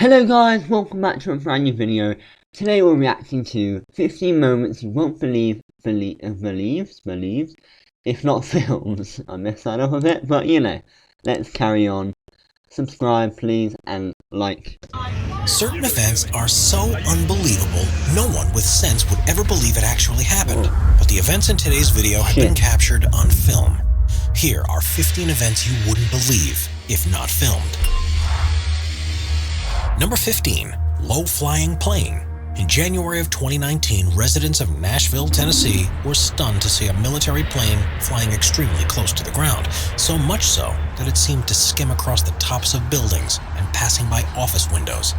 Hello guys, welcome back to a brand new video. Today we're reacting to 15 moments you won't believe, if not films. I messed that up a bit, but you know, let's carry on. Subscribe please, and like. Certain events are so unbelievable, no one with sense would ever believe it actually happened. But the events in today's video have been captured on film. Here are 15 events you wouldn't believe, if not filmed. Number 15. Low-flying plane. In January of 2019, residents of Nashville, Tennessee were stunned to see a military plane flying extremely close to the ground, so much so that it seemed to skim across the tops of buildings and passing by office windows.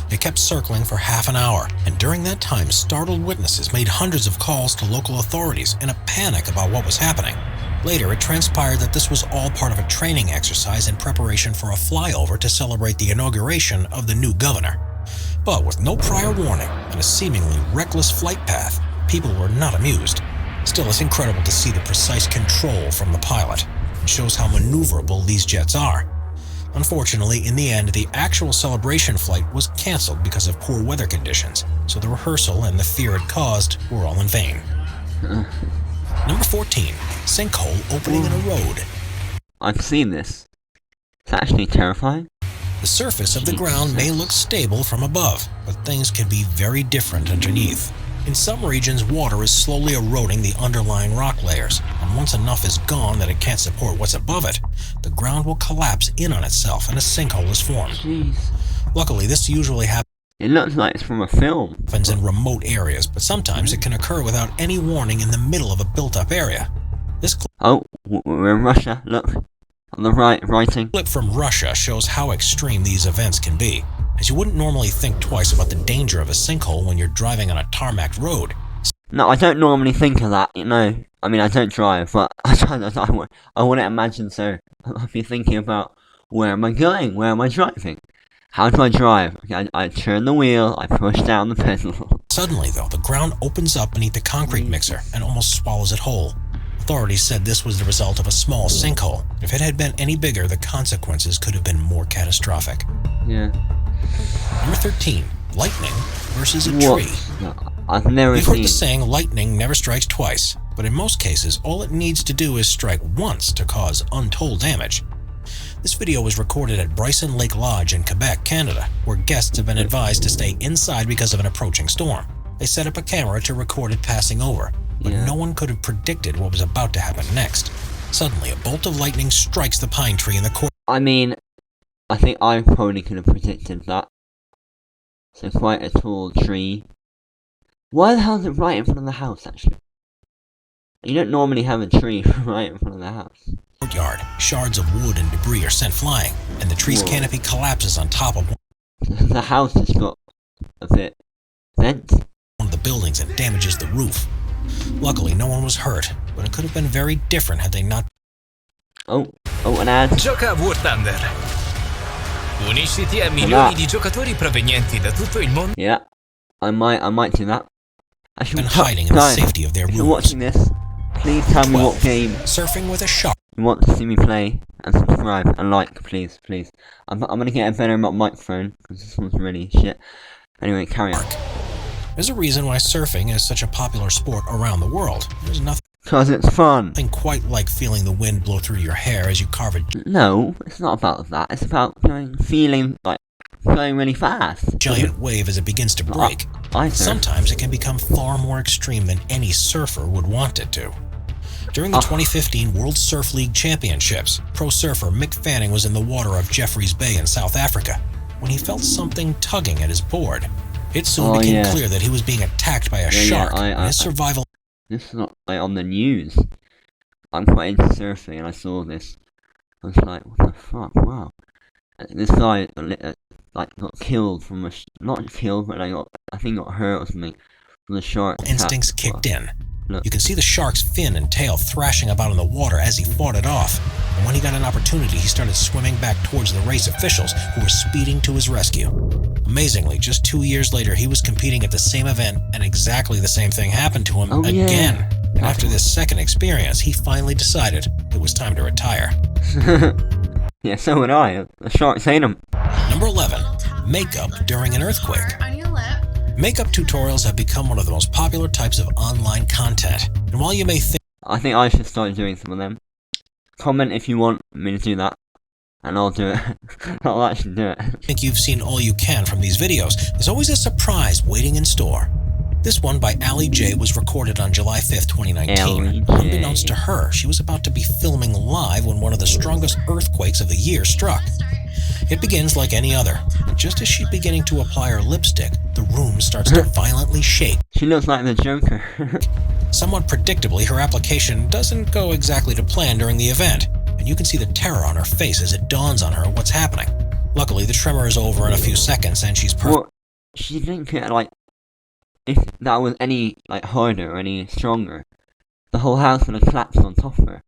It kept circling for half an hour, and during that time, startled witnesses made hundreds of calls to local authorities in a panic about what was happening. Later, it transpired that this was all part of a training exercise in preparation for a flyover to celebrate the inauguration of the new governor. But with no prior warning and a seemingly reckless flight path, people were not amused. Still, it's incredible to see the precise control from the pilot. It shows how maneuverable these jets are. Unfortunately, in the end, the actual celebration flight was canceled because of poor weather conditions, so the rehearsal and the fear it caused were all in vain. Number 14. Sinkhole opening in a road. I've seen this. It's actually terrifying. The surface of the ground may look stable from above, but things can be very different underneath. In some regions, water is slowly eroding the underlying rock layers, and once enough is gone that it can't support what's above it, the ground will collapse in on itself and a sinkhole is formed. Jeez. Luckily, this usually happens. It looks like it's from a film. Happens in remote areas, but sometimes it can occur without any warning in the middle of a built-up area. This we're in Russia, look. On the right, writing. Clip from Russia shows how extreme these events can be, as you wouldn't normally think twice about the danger of a sinkhole when you're driving on a tarmac road. No, I don't normally think of that, you know. I mean, I don't drive, but I wouldn't imagine so. I'd be thinking about, where am I going? Where am I driving? How do I drive? Okay, I turn the wheel, I push down the pedal. Suddenly, though, the ground opens up beneath the concrete mixer and almost swallows it whole. Authorities said this was the result of a small sinkhole. If it had been any bigger, the consequences could have been more catastrophic. Yeah. Number 13. Lightning versus a tree. No, I've never You've seen. heard the saying, lightning never strikes twice, but in most cases, all it needs to do is strike once to cause untold damage. This video was recorded at Bryson Lake Lodge in Quebec, Canada, where guests have been advised to stay inside because of an approaching storm. They set up a camera to record it passing over, but no one could have predicted what was about to happen next. Suddenly, a bolt of lightning strikes the pine tree in the court. I mean, I think I probably could have predicted that. So quite a tall tree. Why the hell is it right in front of the house, actually? You don't normally have a tree right in front of the house. Courtyard, shards of wood and debris are sent flying, and the tree's canopy collapses on top of the house has got a bit bent. One of the buildings and damages the roof. Luckily, no one was hurt, but it could have been very different had they not. An ad. Gioca a War Thunder. Unisciti a milioni di giocatori provenienti da tutto il mondo. Yeah, I might do that. I should been hiding in the safety of their rooms. If you're watching this, please tell me what game. Surfing with a shark. You want to see me play, and subscribe and like, please. I'm gonna get a better microphone because this one's really shit. Anyway, carry on. There's a reason why surfing is such a popular sport around the world. There's nothing. Because it's fun. Nothing quite like feeling the wind blow through your hair as you carve it. No, it's not about that. It's about feeling like going really fast. Giant wave as it begins to break. Sometimes it can become far more extreme than any surfer would want it to. During the 2015 World Surf League Championships, pro surfer Mick Fanning was in the water of Jeffreys Bay in South Africa when he felt something tugging at his board. It soon became clear that he was being attacked by a shark, and his survival... This is not like on the news. I'm quite into surfing and I saw this. I was like, what the fuck, wow. And this guy got killed from a... Not killed, but I think got hurt or something from the shark. Instincts kicked in. Look. You can see the shark's fin and tail thrashing about in the water as he fought it off. And when he got an opportunity, he started swimming back towards the race officials who were speeding to his rescue. Amazingly, just 2 years later, he was competing at the same event and exactly the same thing happened to him again. And after this second experience, he finally decided it was time to retire. Yeah, so would I. The sharks ate him. Number 11. makeup during an earthquake. On your lip. Makeup tutorials have become one of the most popular types of online content. And while you may think I think I should start doing some of them. Comment if you want me to do that, and I'll do it. I'll actually do it. you've seen all you can from these videos, there's always a surprise waiting in store. This one by Allie J was recorded on July 5th, 2019. Allie J. Unbeknownst to her, she was about to be filming live when one of the strongest earthquakes of the year struck. It begins like any other, and just as she's beginning to apply her lipstick, the room starts to violently shake. She looks like the Joker. Somewhat predictably, her application doesn't go exactly to plan during the event, and you can see the terror on her face as it dawns on her what's happening. Luckily, the tremor is over in a few seconds, and she's perfect. Well, she didn't get, like, if that was any, like, harder or any stronger, the whole house would have collapsed on top of her.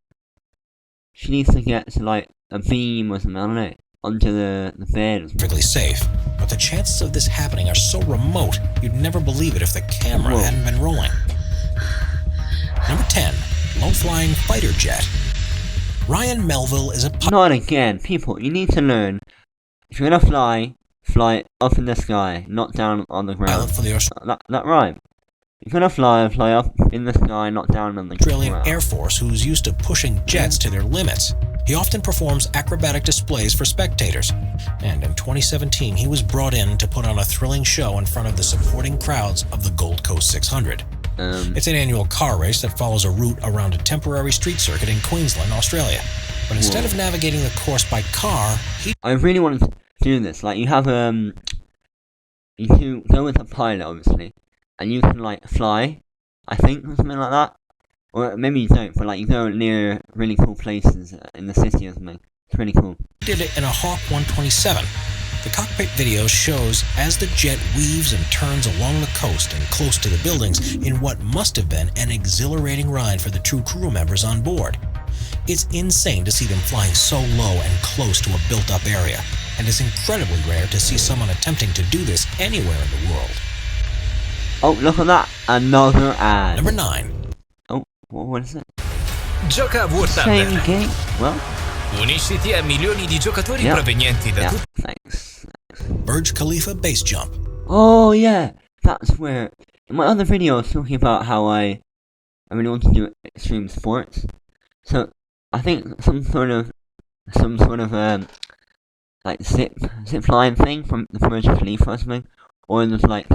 She needs to get to, like, a beam or something, I don't know, onto the bed. Perfectly safe, but the chances of this happening are so remote, you'd never believe it if the camera hadn't been rolling. Number 10. Low-flying fighter jet. Ryan Melville is a pilot. Not again, people, you need to learn. If you're gonna fly up in the sky, not down on the ground. For the Australian That rhyme. If you're gonna fly up in the sky, not down on the ground. Air Force, who's used to pushing jets to their limits. He often performs acrobatic displays for spectators, and in 2017 he was brought in to put on a thrilling show in front of the supporting crowds of the Gold Coast 600. It's an annual car race that follows a route around a temporary street circuit in Queensland, Australia. But instead of navigating the course by car, I really wanted to do this. Like, you have you can go with a pilot, obviously, and you can, like, fly, I think, or something like that. Or maybe you don't, but, like, you go near really cool places in the city or something. It's really cool. He did it in a Hawk 127. The cockpit video shows as the jet weaves and turns along the coast and close to the buildings in what must have been an exhilarating ride for the two crew members on board. It's insane to see them flying so low and close to a built-up area, and it's incredibly rare to see someone attempting to do this anywhere in the world. Oh, look at that! Another ad. Number 9. Oh, what is it? Gioca a War Same Thunder. game? Well, Unisciti a milioni di giocatori yeah. provenienti da Yeah, tutti. thanks. Burj Khalifa base jump. Oh, yeah! That's where... In my other video, I was talking about how I really want to do extreme sports. So, I think some sort of like zip line thing from the Burj Khalifa or something, or just like,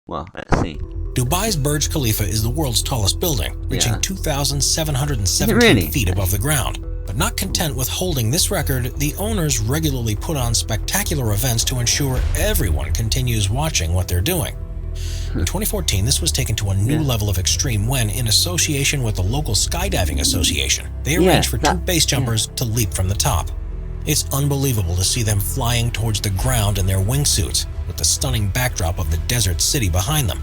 well, let's see. Dubai's Burj Khalifa is the world's tallest building, reaching 2,717 really? feet above the ground. But not content with holding this record, the owners regularly put on spectacular events to ensure everyone continues watching what they're doing. In 2014, this was taken to a new level of extreme when, in association with the local skydiving association, they arranged for two base jumpers to leap from the top. It's unbelievable to see them flying towards the ground in their wingsuits, with the stunning backdrop of the desert city behind them.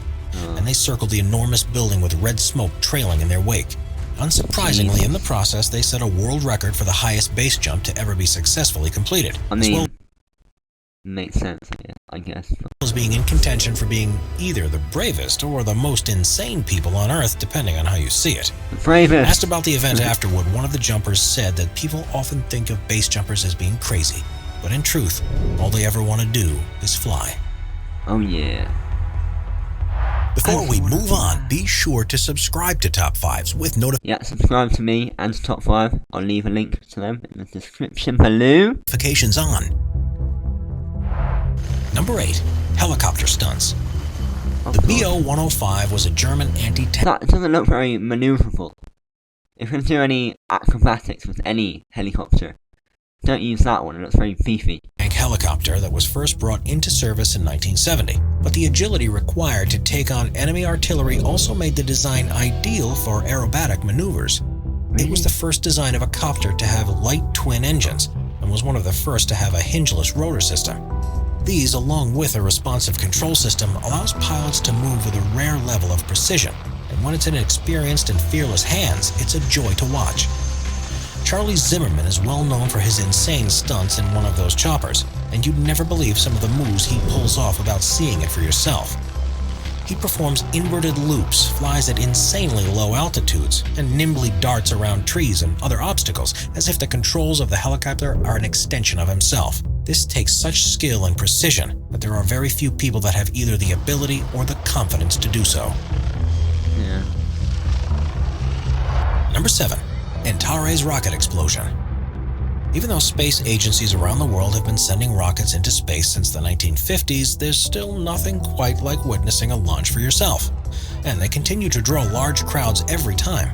And they circled the enormous building with red smoke trailing in their wake. Unsurprisingly, in the process, they set a world record for the highest base jump to ever be successfully completed. I mean, makes sense, I guess. As being in contention for being either the bravest or the most insane people on Earth, depending on how you see it. Bravest. Asked about the event afterward, one of the jumpers said that people often think of base jumpers as being crazy, but in truth, all they ever want to do is fly. Oh yeah. Before we move on, be sure to subscribe to Top 5s with Yeah, subscribe to me and to Top 5. I'll leave a link to them in the description below. notifications on. Number 8. Helicopter stunts. The BO-105 was a German anti-tank. That doesn't look very maneuverable. If you're going to do any acrobatics with any helicopter, don't use that one, it looks very beefy. Helicopter that was first brought into service in 1970, but the agility required to take on enemy artillery also made the design ideal for aerobatic maneuvers. It was the first design of a copter to have light twin engines, and was one of the first to have a hingeless rotor system. These, along with a responsive control system, allows pilots to move with a rare level of precision, and when it's in experienced and fearless hands, it's a joy to watch. Charlie Zimmerman is well known for his insane stunts in one of those choppers, and you'd never believe some of the moves he pulls off without seeing it for yourself. He performs inverted loops, flies at insanely low altitudes, and nimbly darts around trees and other obstacles as if the controls of the helicopter are an extension of himself. This takes such skill and precision that there are very few people that have either the ability or the confidence to do so. Yeah. Number 7. Antares rocket explosion. Even though space agencies around the world have been sending rockets into space since the 1950s, there's still nothing quite like witnessing a launch for yourself. And they continue to draw large crowds every time.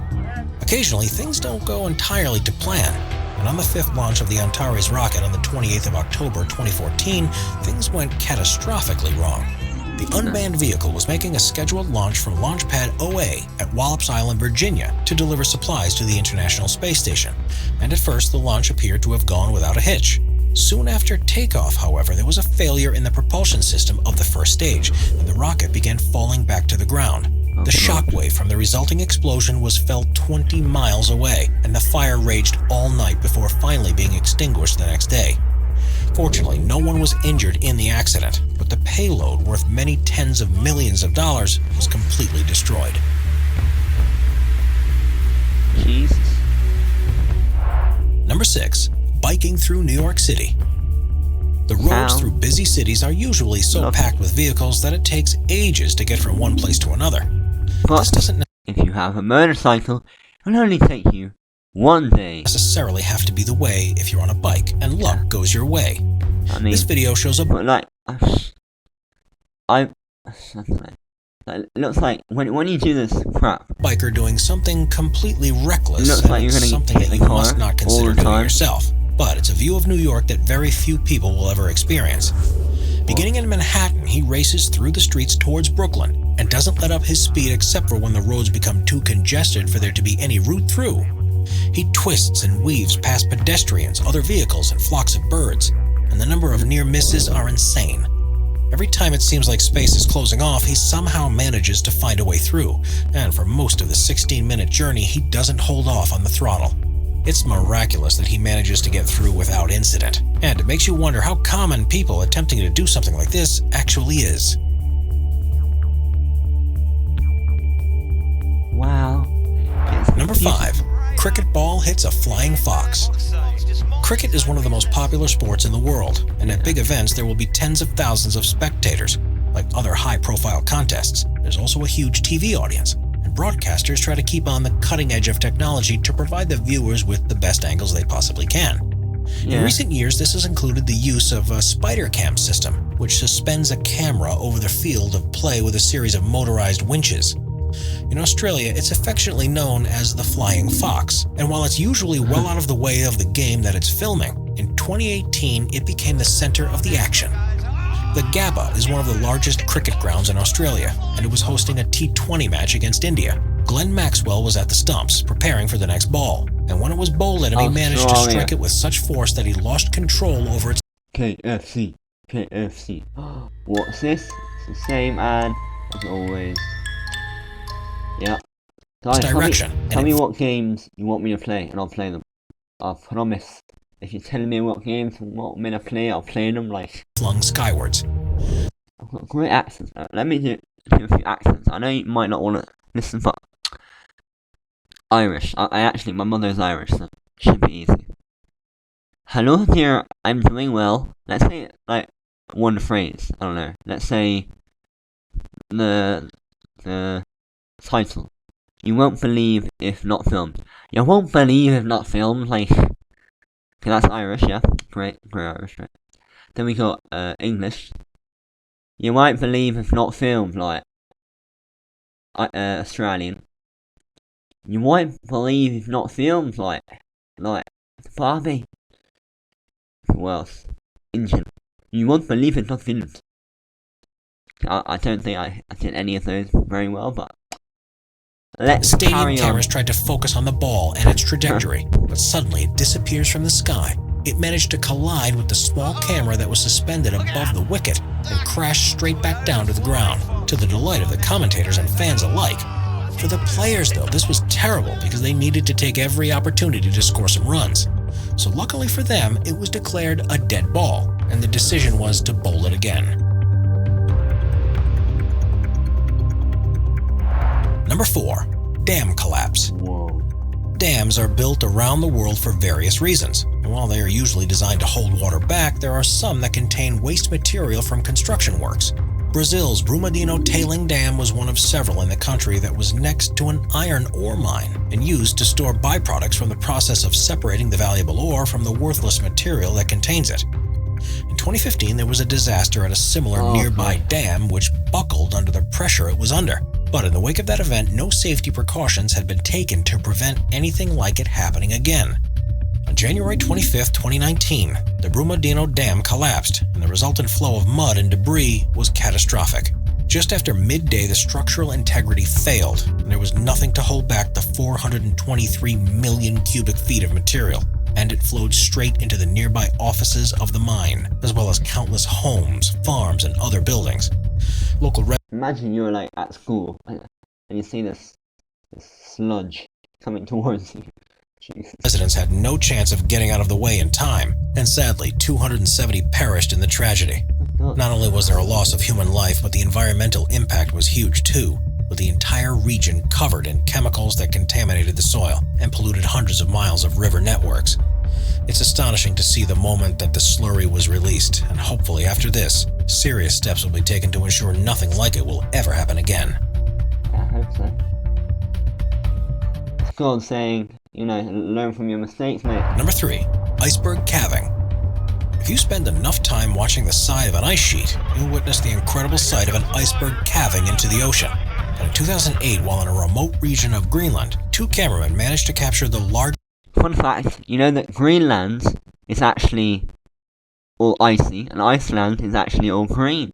Occasionally, things don't go entirely to plan. And on the 5th launch of the Antares rocket on the 28th of October 2014, things went catastrophically wrong. The unmanned vehicle was making a scheduled launch from Launch Pad OA at Wallops Island, Virginia, to deliver supplies to the International Space Station, and at first the launch appeared to have gone without a hitch. Soon after takeoff, however, there was a failure in the propulsion system of the first stage, and the rocket began falling back to the ground. The shockwave from the resulting explosion was felt 20 miles away, and the fire raged all night before finally being extinguished the next day. Fortunately, no one was injured in the accident, but the payload, worth many tens of millions of dollars, was completely destroyed. Jesus. Number 6. Biking through New York City. The roads through busy cities are usually so packed with vehicles that it takes ages to get from one place to another. But if you have a motorcycle, it will only take you one day. Necessarily have to be the way if you're on a bike, and luck goes your way. I mean, this video shows a it looks like when you do this crap, biker doing something completely reckless. It looks like you're gonna something hit that the you car must not consider all the doing time. yourself. But it's a view of New York that very few people will ever experience. Beginning in Manhattan, he races through the streets towards Brooklyn and doesn't let up his speed except for when the roads become too congested for there to be any route through. He twists and weaves past pedestrians, other vehicles, and flocks of birds, and the number of near misses are insane. Every time it seems like space is closing off, he somehow manages to find a way through, and for most of the 16-minute journey, he doesn't hold off on the throttle. It's miraculous that he manages to get through without incident, and it makes you wonder how common people attempting to do something like this actually is. wow. Number 5. Cricket ball hits a flying fox. Cricket is one of the most popular sports in the world, and at big events there will be tens of thousands of spectators. Like other high-profile contests, there's also a huge TV audience, and broadcasters try to keep on the cutting edge of technology to provide the viewers with the best angles they possibly can. In recent years, this has included the use of a spider cam system, which suspends a camera over the field of play with a series of motorized winches. In Australia, it's affectionately known as the flying fox, and while it's usually well out of the way of the game that it's filming, in 2018 it became the center of the action. The Gabba is one of the largest cricket grounds in Australia, and it was hosting a T20 match against India. Glenn Maxwell was at the stumps, preparing for the next ball, and when it was bowled at him, he managed to strike it with such force that he lost control over its KFC. What's this? It's the same ad as always. Yeah. Guys, direction. Tell me what games you want me to play, and I'll play them. I promise. If you're telling me what games you want me to play, I'll play them like... flung skywards. I've got great accents. Let me do a few accents. I know you might not want to listen, but... Irish. I actually, my mother's Irish, so it should be easy. Hello dear, I'm doing well. Let's say it like one phrase. I don't know. Let's say the title. You won't believe if not filmed. You won't believe if not filmed. Like, okay, that's Irish, yeah. Great Irish, right? Then we got English. You won't believe if not filmed. Like, Australian. You won't believe if not filmed. Like Barbie. Who else? Indian. You won't believe it's not filmed. I don't think I did any of those very well, but let's carry on. Stadium cameras tried to focus on the ball and its trajectory, but suddenly it disappears from the sky. It managed to collide with the small camera that was suspended above the wicket and crashed straight back down to the ground, to the delight of the commentators and fans alike. For the players, though, this was terrible because they needed to take every opportunity to score some runs. So luckily for them, it was declared a dead ball, and the decision was to bowl it again. Number 4. Dam collapse. Whoa. Dams are built around the world for various reasons, and while they are usually designed to hold water back, there are some that contain waste material from construction works. Brazil's Brumadinho Tailing Dam was one of several in the country that was next to an iron ore mine and used to store byproducts from the process of separating the valuable ore from the worthless material that contains it. In 2015, there was a disaster at a similar nearby dam which buckled under the pressure it was under. But in the wake of that event, no safety precautions had been taken to prevent anything like it happening again. On January 25, 2019, the Brumadinho Dam collapsed, and the resultant flow of mud and debris was catastrophic. Just after midday, the structural integrity failed, and there was nothing to hold back the 423 million cubic feet of material, and it flowed straight into the nearby offices of the mine, as well as countless homes, farms, and other buildings. Imagine you're like at school and you see this sludge coming towards you. Jesus. Residents had no chance of getting out of the way in time, and sadly, 270 perished in the tragedy. Not only was there a loss of human life, but the environmental impact was huge too, with the entire region covered in chemicals that contaminated the soil and polluted hundreds of miles of river networks. It's astonishing to see the moment that the slurry was released, and hopefully after this, serious steps will be taken to ensure nothing like it will ever happen again. I hope so. It's God saying, learn from your mistakes, mate. Number 3. Iceberg calving. If you spend enough time watching the side of an ice sheet, you'll witness the incredible sight of an iceberg calving into the ocean. And in 2008, while in a remote region of Greenland, 2 cameramen managed to capture the largest... Fun fact, you know that Greenland is actually all icy, and Iceland is actually all green.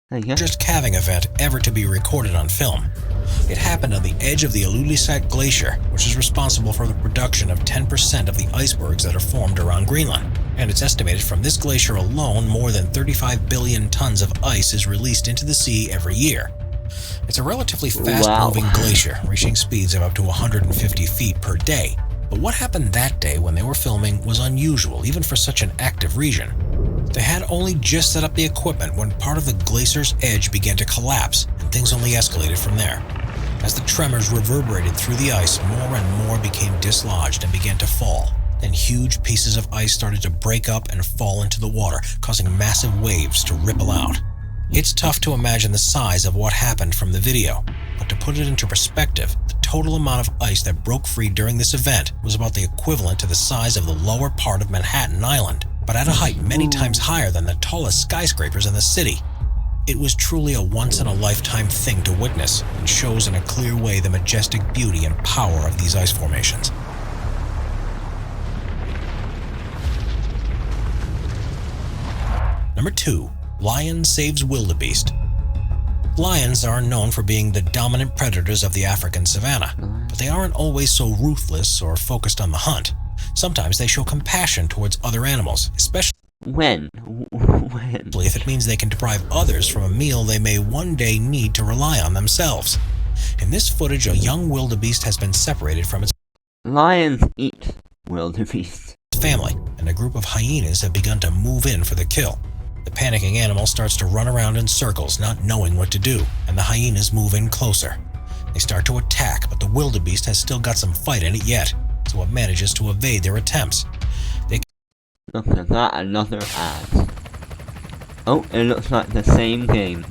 There you go. Largest calving event ever to be recorded on film. It happened on the edge of the Ilulissat Glacier, which is responsible for the production of 10% of the icebergs that are formed around Greenland. And it's estimated from this glacier alone, more than 35 billion tons of ice is released into the sea every year. It's a relatively fast-moving glacier, reaching speeds of up to 150 feet per day. But what happened that day when they were filming was unusual, even for such an active region. They had only just set up the equipment when part of the glacier's edge began to collapse, and things only escalated from there. As the tremors reverberated through the ice, more and more became dislodged and began to fall. Then huge pieces of ice started to break up and fall into the water, causing massive waves to ripple out. It's tough to imagine the size of what happened from the video, but to put it into perspective, the total amount of ice that broke free during this event was about the equivalent to the size of the lower part of Manhattan Island, but at a height many times higher than the tallest skyscrapers in the city. It was truly a once-in-a-lifetime thing to witness, and shows in a clear way the majestic beauty and power of these ice formations. Number 2. Lion saves wildebeest. Lions are known for being the dominant predators of the African savanna, but they aren't always so ruthless or focused on the hunt. Sometimes they show compassion towards other animals, especially When? if it means they can deprive others from a meal they may one day need to rely on themselves. In this footage, a young wildebeest has been separated from its Lions eat wildebeest. family, and a group of hyenas have begun to move in for the kill. The panicking animal starts to run around in circles, not knowing what to do, and the hyenas move in closer. They start to attack, but the wildebeest has still got some fight in it yet, so it manages to evade their attempts. Look at that, another ad. Oh, it looks like the same game.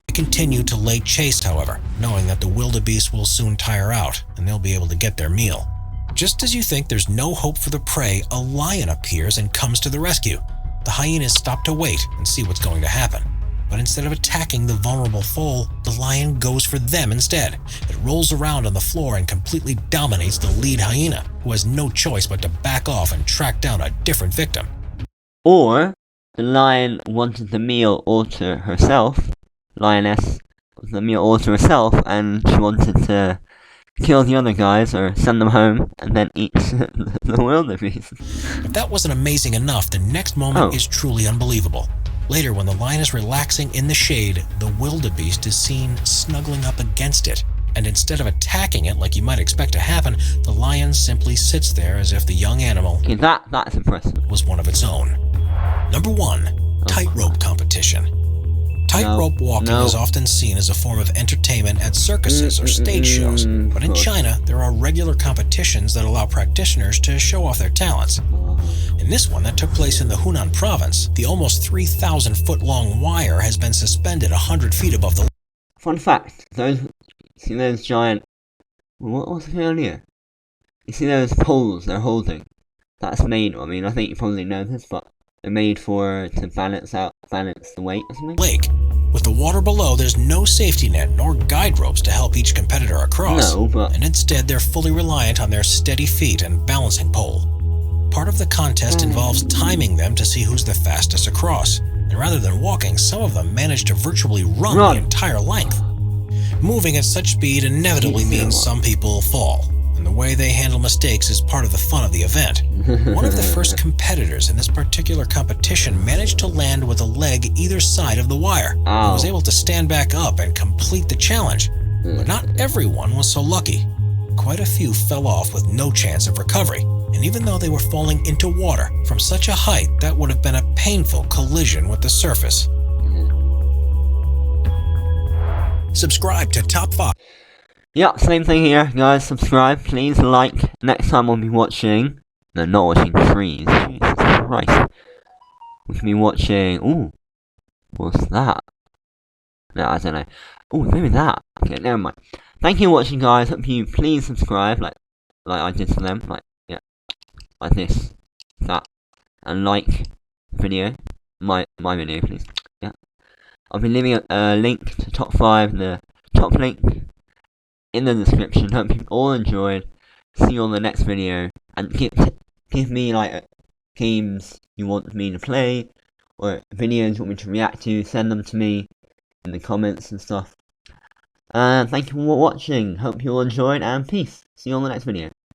They continue to lay chase, however, knowing that the wildebeest will soon tire out and they'll be able to get their meal. Just as you think there's no hope for the prey, a lion appears and comes to the rescue. The hyenas stop to wait and see what's going to happen. But instead of attacking the vulnerable foal, the lion goes for them instead. It rolls around on the floor and completely dominates the lead hyena, who has no choice but to back off and track down a different victim. Or, the lion wanted the meal all to herself. Lioness wanted the meal all to herself, and she wanted to kill the other guys or send them home and then eat the wildebeest. If that wasn't amazing enough, the next moment is truly unbelievable. Later, when the lion is relaxing in the shade, the wildebeest is seen snuggling up against it, and instead of attacking it like you might expect to happen, the lion simply sits there as if the young animal Okay, that's impressive. was one of its own. Number 1. Tightrope competition. Tightrope walking is often seen as a form of entertainment at circuses or stage shows, but in China, there are regular competitions that allow practitioners to show off their talents. In this one that took place in the Hunan province, the almost 3,000-foot-long wire has been suspended 100 feet above the... Fun fact, see those giant... What's going on here? You see those poles they're holding? That's made, I mean, I think you probably know this, but they're made to balance the weight or something? Lake. With the water below, there's no safety net nor guide ropes to help each competitor across. No, but... And instead, they're fully reliant on their steady feet and balancing pole. Part of the contest involves timing them to see who's the fastest across. And rather than walking, some of them manage to virtually run the entire length. Moving at such speed inevitably means some people fall. And the way they handle mistakes is part of the fun of the event. One of the first competitors in this particular competition managed to land with a leg either side of the wire and was able to stand back up and complete the challenge. But not everyone was so lucky. Quite a few fell off with no chance of recovery, and even though they were falling into water from such a height, that would have been a painful collision with the surface. Subscribe to Top 5. Yeah, same thing here, guys. Subscribe, please like. Next time we'll be watching... No, not watching trees. Jesus Christ. We can be watching... Ooh. What's that? No, I don't know. Ooh, maybe that. Okay, never mind. Thank you for watching, guys. Hope you please subscribe, like I did for them. Like this. That. And like the video. My video, please. Yeah. I'll be leaving a link to top 5, the top link in the description. Hope you all enjoyed. See you on the next video, and give me like games you want me to play or videos you want me to react to. Send them to me in the comments and stuff. Thank you for watching. Hope you all enjoyed, and peace. See you on the next video.